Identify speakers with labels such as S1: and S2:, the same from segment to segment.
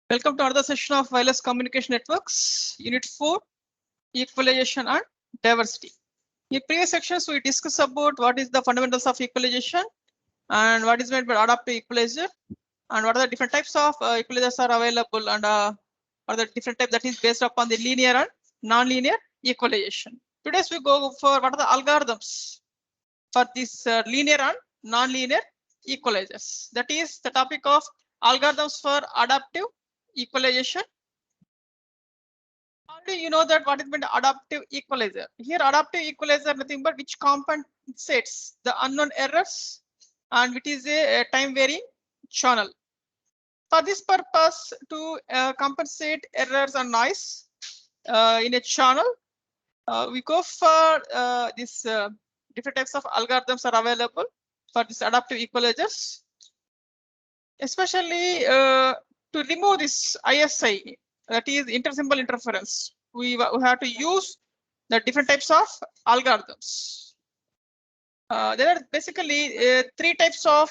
S1: Welcome to another session of Wireless Communication Networks, Unit 4, Equalization and Diversity. In previous sections, we discussed about what is the fundamentals of equalization and what is meant by adaptive equalizer and what are the different types of equalizers are available and what are the different types that is based upon the linear and non-linear equalization. Today, we go for what are the algorithms for this linear and non-linear equalizers. That is the topic of algorithms for adaptive equalization. Already you know that what is meant adaptive equalizer. Here adaptive equalizer nothing but which compensates the unknown errors and which is a time varying channel. For this purpose to compensate errors and noise in a channel, we go for this different types of algorithms are available for this adaptive equalizers, especially to remove this ISI, that is intersymbol interference. We have to use the different types of algorithms. There are basically three types of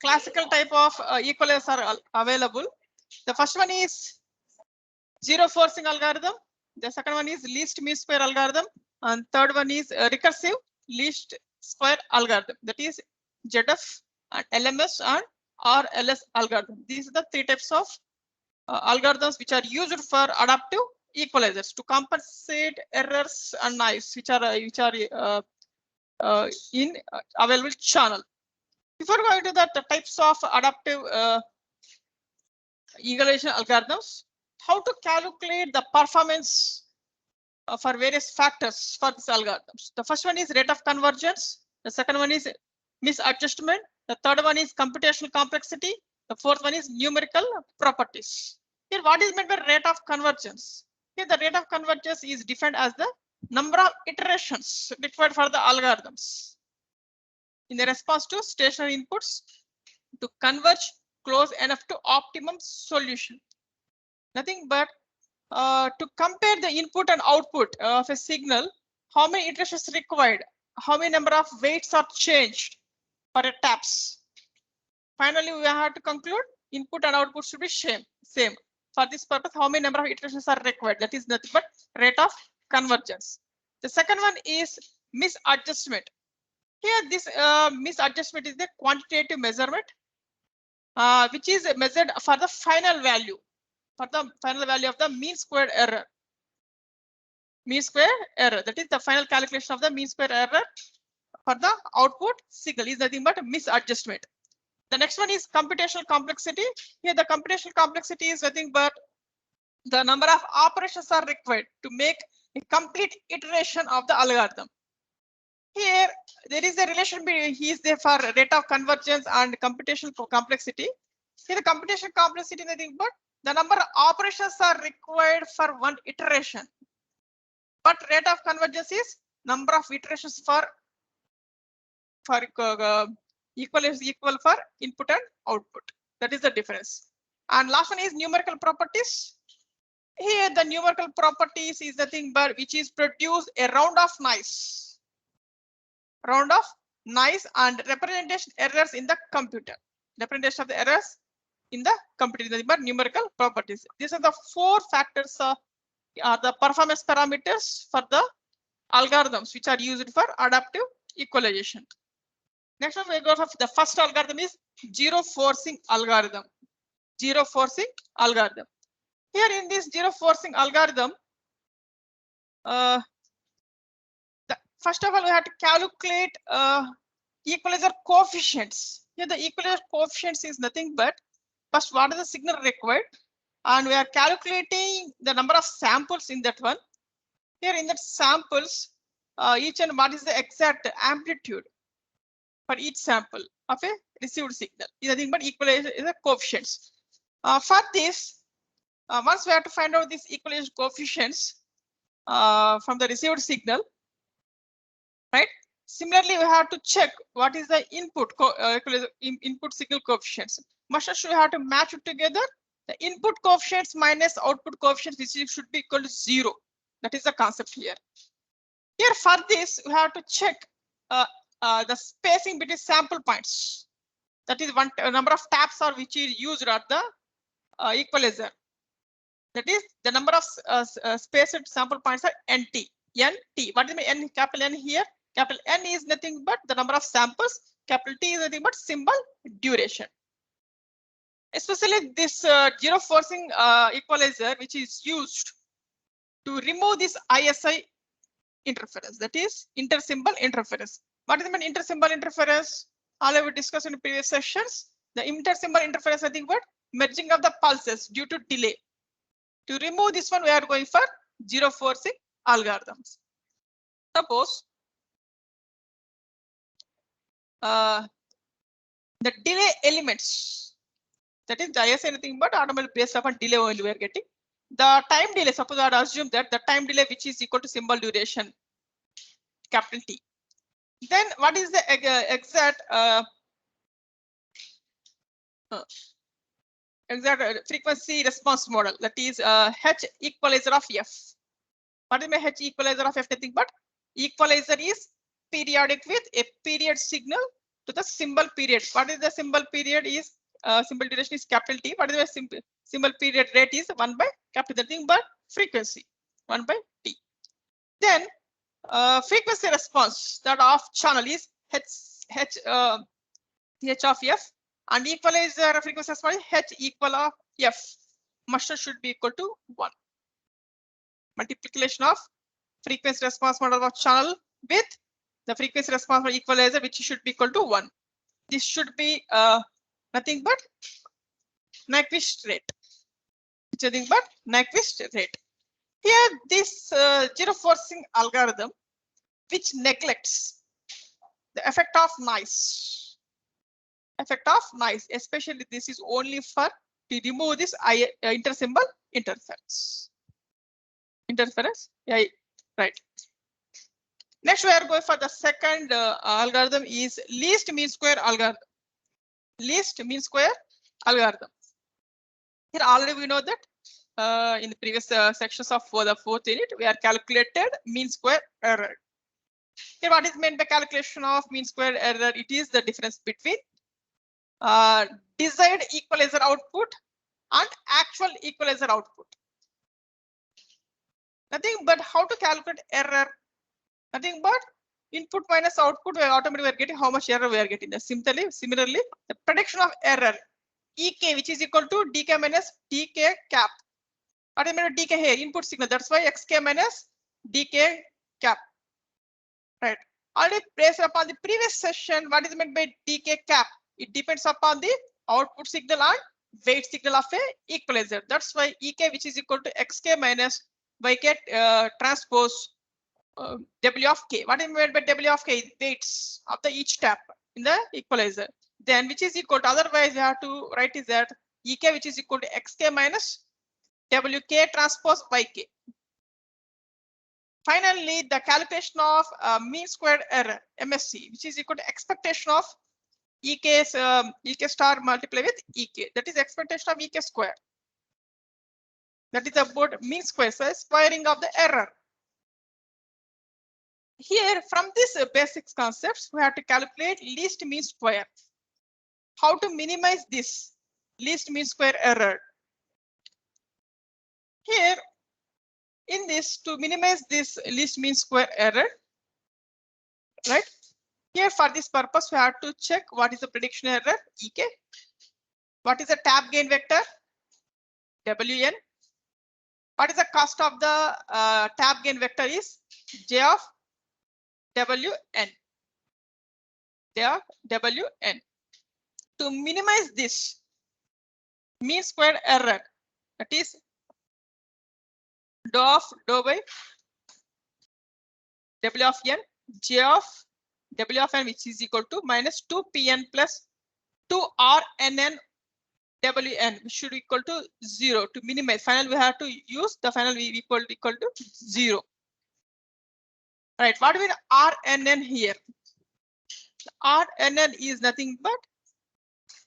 S1: classical type of equalizers are available. The first one is zero forcing algorithm. The second one is least mean square algorithm, and third one is recursive least square algorithm. That is ZF and LMS and RLS algorithm. These are the three types of algorithms which are used for adaptive equalizers to compensate errors and noise which are in available channel. Before going to that, the types of adaptive equalization algorithms, how to calculate the performance for various factors for these algorithms. The first one is rate of convergence. The second one is misadjustment. The third one is computational complexity. The fourth one is numerical properties. Here, what is meant by rate of convergence? Here, the rate of convergence is defined as the number of iterations required for the algorithms in the response to stationary inputs to converge close enough to optimum solution. Nothing but to compare the input and output of a signal, how many iterations required, how many number of weights are changed for a taps. Finally, we have to conclude input and output should be same. For this purpose, how many number of iterations are required? That is nothing but rate of convergence. The second one is misadjustment. Here, this misadjustment is the quantitative measurement, which is measured for the final value of the mean squared error. Mean square error, that is the final calculation of the mean square error for the output signal is nothing but misadjustment. The next one is computational complexity. Here the computational complexity is nothing but the number of operations are required to make a complete iteration of the algorithm. Here there is a relation between is there for rate of convergence and computational complexity. Here the computational complexity is nothing but the number of operations are required for one iteration. But rate of convergence is number of iterations for equal for input and output. That is the difference. And last one is numerical properties. Here the numerical properties is nothing but which is produce a round of noise and representation errors in the computer. Representation of the errors in the computer, nothing but numerical properties. These are the four factors are the performance parameters for the algorithms which are used for adaptive equalization. Next one we go for the first algorithm is zero forcing algorithm. Zero forcing algorithm. Here in this zero forcing algorithm, first of all we have to calculate equalizer coefficients. Here the equalizer coefficients is nothing but first what is the signal required, and we are calculating the number of samples in that one. Here in that samples, each and what is the exact amplitude for each sample of a received signal is nothing but equalizer is the coefficients. For this, once we have to find out these equalizer coefficients from the received signal, right? Similarly, we have to check what is the input signal coefficients. Must we have to match it together. The input coefficients minus output coefficients, which should be equal to 0. That is the concept here. Here for this, we have to check the spacing between sample points. That is one number of taps are which is used at the equalizer. That is the number of spaced sample points are NT. NT. What is my N? Capital N here. Capital N is nothing but the number of samples. Capital T is nothing but symbol duration. Especially this zero forcing equalizer, which is used to remove this ISI interference. That is intersymbol interference. What is mean intersymbol interference? All I will discuss in previous sessions. The intersymbol interference, I think, what merging of the pulses due to delay. To remove this one, we are going for zero forcing algorithms. Suppose the delay elements, that is the ISI anything but automatically based upon delay only we are getting. The time delay, suppose I assume that the time delay which is equal to symbol duration, capital T. Then what is the exact frequency response model? That is H equalizer of F. What is my H equalizer of F? Nothing but equalizer is periodic with a period signal to the symbol period. What is the symbol period is symbol duration is capital T. What is the symbol period rate is 1 by capital thing but frequency 1 by T. Then frequency response that of channel is H of F, and equalizer frequency response is H equal of F. Must should be equal to 1. Multiplication of frequency response model of channel with the frequency response for equalizer, which should be equal to 1. This should be nothing but Nyquist rate. Which nothing but Nyquist rate. Here, this zero forcing algorithm, which neglects the effect of noise. Effect of noise, especially this is only for to remove this intersymbol interference. Interference, yeah, right. Next, we are going for the second algorithm is least mean square algorithm. Least mean square algorithm. Here already we know that in the previous sections of the fourth unit, we are calculated mean square error. Here, what is meant by calculation of mean square error? It is the difference between desired equalizer output and actual equalizer output. Nothing but how to calculate error. Nothing but input minus output. We automatically are getting how much error we are getting. Similarly, the prediction of error EK, which is equal to DK minus DK cap. What do you mean DK here? Input signal. That's why XK minus DK cap. Right. Already based upon the previous session, what is meant by DK cap? It depends upon the output signal and weight signal of a equalizer. That's why EK, which is equal to XK minus YK transpose W of K. What is meant by W of K? Weights of the each tap in the equalizer. Then which is equal to, otherwise you have to write is that EK, which is equal to XK minus WK transpose YK. Finally, the calculation of mean squared error MSE, which is equal to expectation of EK star multiplied with EK. That is expectation of EK square. That is about mean square, so squaring of the error. Here, from this basic concepts, we have to calculate least mean square. How to minimize this least mean square error? Here, in this, to minimize this least mean square error, right? Here, for this purpose, we have to check what is the prediction error EK. What is the tap gain vector WN. What is the cost of the tap gain vector is J of WN. J of WN. To minimize this mean square error, that is dou by W of N, J of W of N, which is equal to minus 2Pn plus 2RNN WN, which should equal to 0 to minimize. Final, we have to use the final V equal to 0. Right, what do we mean RNN here? RNN is nothing but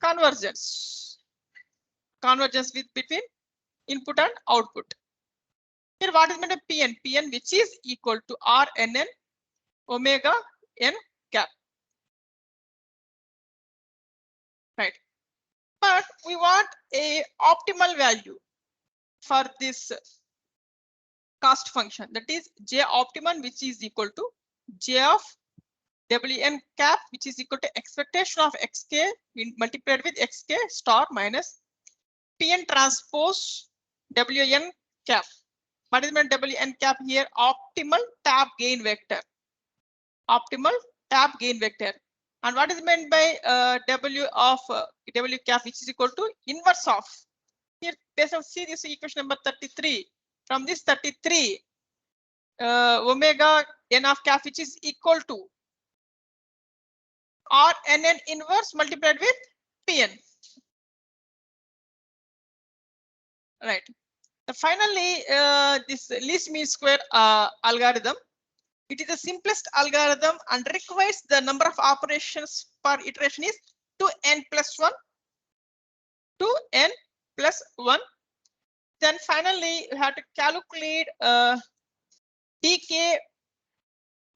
S1: convergence. Convergence with between input and output. Here, what is meant by Pn? Pn, which is equal to RNN omega n cap. a optimal value for this cost function, that is J optimum, which is equal to J of Wn cap, which is equal to expectation of xk multiplied with xk star minus Pn transpose Wn cap. What is meant Wn cap here? Optimal tap gain vector. Optimal tap gain vector. And what is meant by W of W cap, which is equal to inverse of. Here, based on see this equation number 33. From this 33, omega n of cap, which is equal to Rnn inverse multiplied with Pn. Right. Finally, this least mean square algorithm. It is the simplest algorithm and requires the number of operations per iteration is 2n plus 1. 2n plus 1. Then finally, you have to calculate dk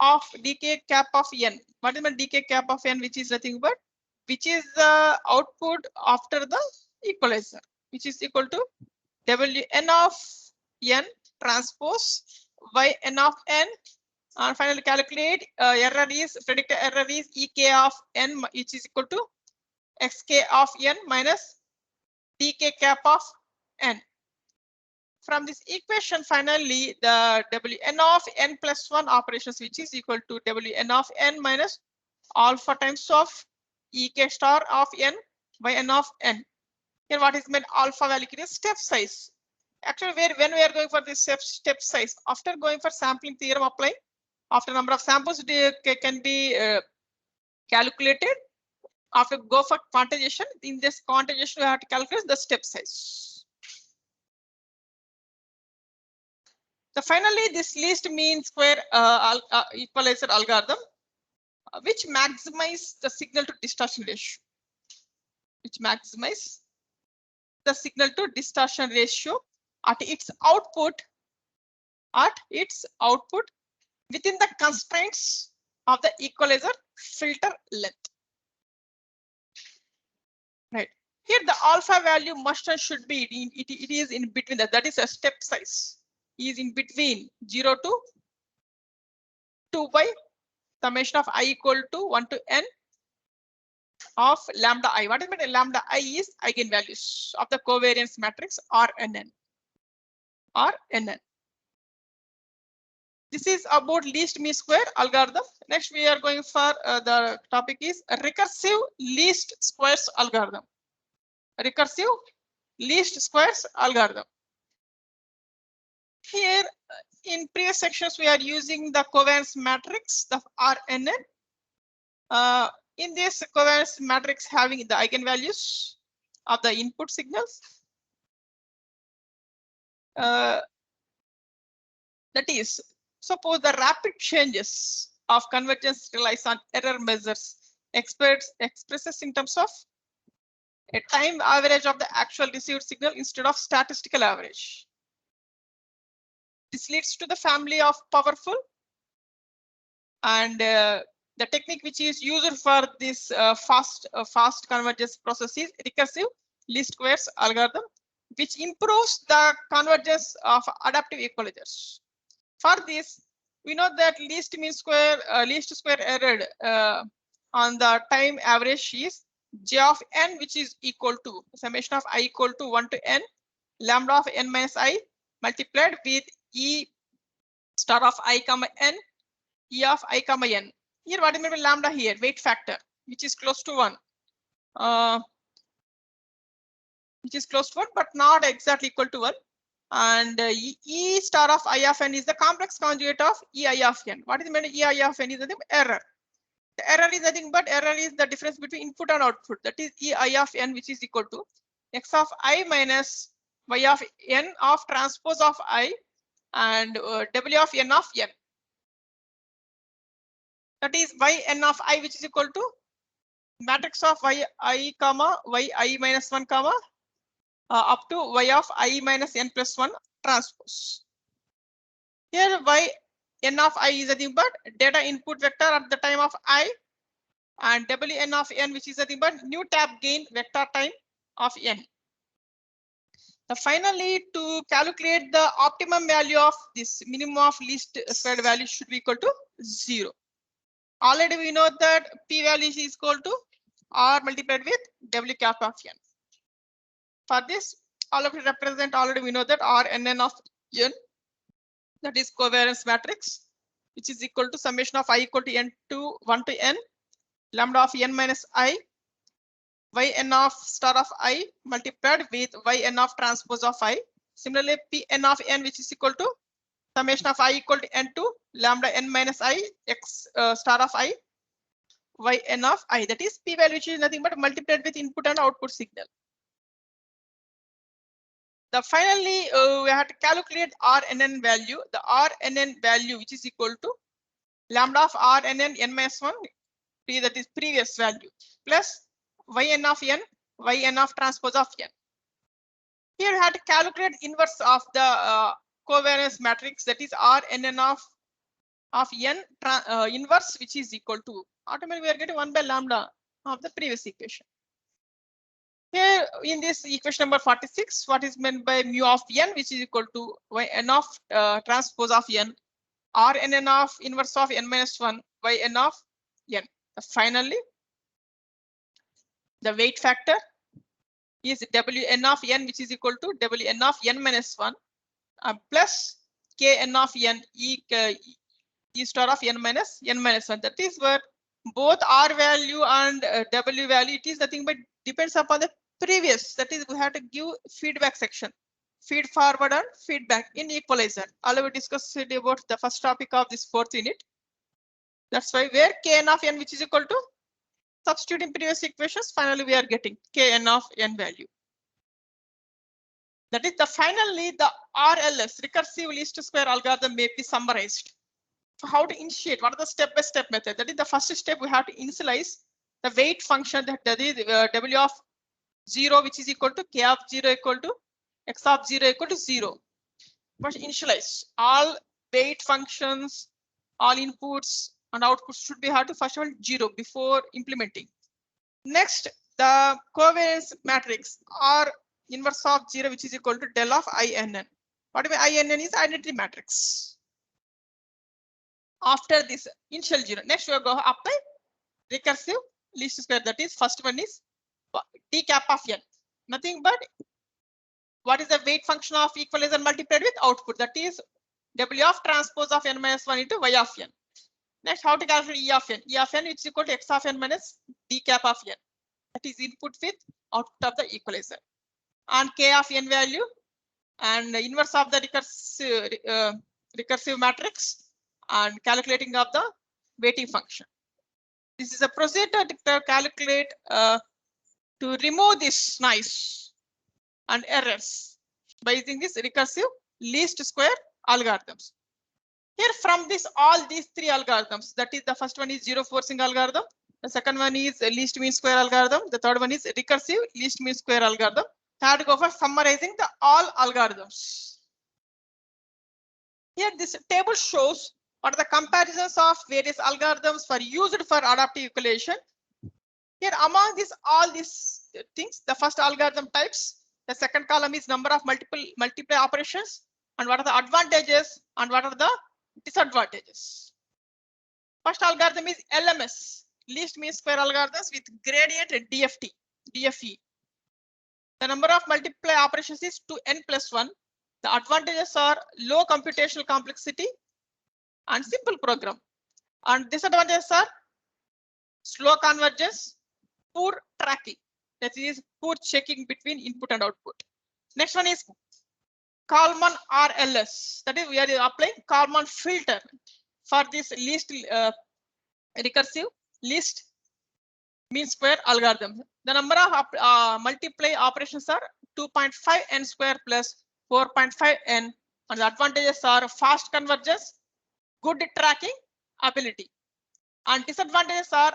S1: of dk cap of n. What is the dk cap of n? Which is nothing but which is the output after the equalizer, which is equal to Wn of n transpose yn of n, and finally calculate error is predicted error is ek of n, which is equal to xk of n minus dk cap of n. From this equation, finally the Wn of n plus 1 operations, which is equal to Wn of n minus alpha times of ek star of n by n of n. Here what is meant alpha value is step size. Actually, when we are going for this step size, after going for sampling theorem apply, after number of samples can be calculated. After go for quantization, in this quantization we have to calculate the step size. So finally, this least mean square equalizer algorithm, which maximize the signal to distortion ratio, at its output within the constraints of the equalizer filter length. Right here, the alpha value must and should be it is in between that is a step size is in between 0 to 2 by summation of I equal to 1 to n of lambda I. What is meant lambda I is eigenvalues of the covariance matrix Rnn. This is about least mean square algorithm. Next, we are going for the topic is a recursive least squares algorithm. Recursive least squares algorithm. Here in previous sections, we are using the covariance matrix, the Rnn. In this covariance matrix having the eigenvalues of the input signals. That is, suppose the rapid changes of convergence relies on error measures expresses in terms of a time average of the actual received signal instead of statistical average. This leads to the family of powerful and the technique which is used for this fast convergence process is recursive least squares algorithm, which improves the convergence of adaptive equalizers. For this, we know that least square error on the time average is J of n, which is equal to summation of I equal to 1 to n lambda of n minus I multiplied with E star of I comma n, E of I comma n. Here what is meant by lambda here? Weight factor, which is close to 1. But not exactly equal to 1. And E star of I of n is the complex conjugate of EI of n. What is meant by EI of n is the error. The error is nothing but error is the difference between input and output. That is EI of n, which is equal to x of I minus y of n of transpose of I and W of n of n. That is y n of I, which is equal to matrix of y I comma y I minus 1 comma up to y of I minus n plus 1 transpose. Here y n of I is nothing but data input vector at the time of I, and Wn of n, which is nothing but new tap gain vector time of n. Finally, to calculate the optimum value of this minimum of least squared value should be equal to 0. Already we know that p value is equal to r multiplied with w cap of n. For this, all of it represent, already we know that r nn of n, that is covariance matrix, which is equal to summation of I equal to n to 1 to n lambda of n minus I yn of star of I multiplied with yn of transpose of I. Similarly, Pn of n, which is equal to summation of I equal to n to lambda n minus I x star of I yn of I. That is p value, which is nothing but multiplied with input and output signal. Finally, we have to calculate rnn value. The rnn value, which is equal to lambda of rnn n minus 1, that is previous value, plus yn of n, yn of transpose of n. Here we have to calculate inverse of the covariance matrix, that is rnn of n inverse, which is equal to, automatically we are getting 1 by lambda of the previous equation. Here in this equation number 46, what is meant by mu of n, which is equal to yn of transpose of n, rnn of inverse of n minus 1, yn of n. Finally, the weight factor is wn of n, which is equal to wn of n minus 1 plus kn of n e star of n minus 1. That is where both r value and w value, it is nothing but depends upon the previous. That is, we have to give feedback section, feed forward and feedback in equalizer. All we discussed about the first topic of this 4th unit. That's why where kn of n, which is equal to, substituting previous equations, finally we are getting kn of n value. That is finally the RLS, recursive least square algorithm, may be summarized. So how to initiate? What are the step-by-step method? That is the first step. We have to initialize the weight function, that is w of 0, which is equal to k of 0 equal to x of 0 equal to 0. First initialize all weight functions, all inputs and outputs should be had to first of all 0 before implementing. Next, the covariance matrix or inverse of 0, which is equal to del of INN. Whatever INN is identity matrix. After this initial 0, next we will go apply recursive least square. That is, first one is d cap of n. Nothing but what is the weight function of equalizer multiplied with output. That is w of transpose of n minus 1 into y of n. Next, how to calculate e of n? E of n, which is equal to x of n minus d cap of n. That is input with output of the equalizer. And k of n value and inverse of the recursive matrix and calculating of the weighting function. This is a procedure to calculate to remove this noise and errors by using this recursive least square algorithms. Here from this, all these 3 algorithms, that is the first one is zero forcing algorithm, the second one is least mean square algorithm, the third one is recursive least mean square algorithm. Third go for summarizing the all algorithms. Here this table shows what are the comparisons of various algorithms for used for adaptive equation. Here among this all these things, the first algorithm types, the second column is number of multiply operations, and what are the advantages and what are the disadvantages. First algorithm is LMS, least mean square algorithms with gradient DFE. The number of multiply operations is 2n plus 1. The advantages are low computational complexity and simple program. And disadvantages are slow convergence, poor tracking. That is poor checking between input and output. Next one is Kalman RLS. That is, we are applying Kalman filter for this least recursive least mean square algorithm. The number of multiply operations are 2.5n square plus 4.5n, and the advantages are fast convergence, good tracking ability, and disadvantages are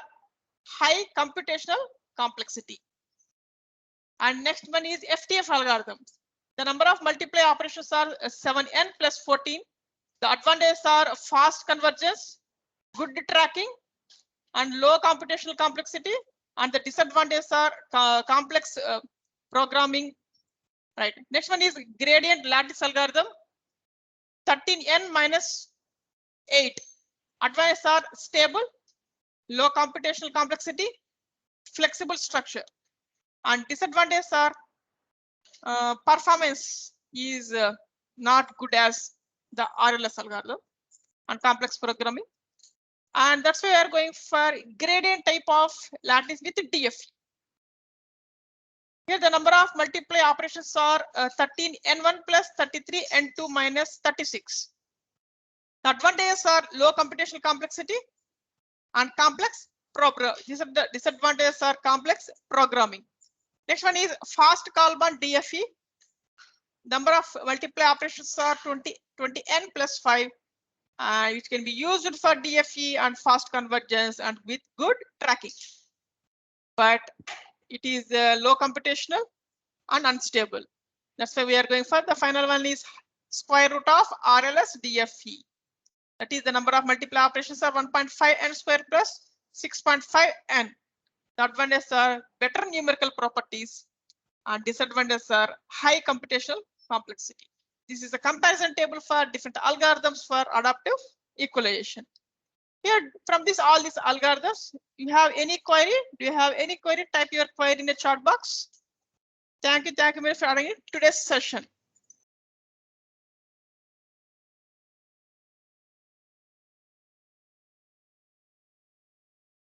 S1: high computational complexity. And next one is FTF algorithms. The number of multiply operations are 7n plus 14. The advantages are fast convergence, good tracking, and low computational complexity. And the disadvantages are complex programming Right. Next one is gradient lattice algorithm. 13n minus 8. Advantages are stable, low computational complexity, flexible structure, and disadvantages are performance is not good as the RLS algorithm and complex programming. And that's why we are going for gradient type of lattice with DFE. Here the number of multiply operations are 13n1 plus 33n2 minus 36. The advantages are low computational complexity and complex program. These are the disadvantages are complex programming. Next one is fast Kalman DFE. Number of multiply operations are 20n plus 5, which can be used for DFE and fast convergence and with good tracking. But it is low computational and unstable. That's why we are going for the final one is square root of RLS DFE. That is the number of multiply operations are 1.5 n square plus 6.5 n. The advantages are better numerical properties and disadvantages are high computational complexity. This is a comparison table for different algorithms for adaptive equalization. Here from this all these algorithms, you have any query? Do you have any query? Type your query in the chat box. Thank you for attending today's session.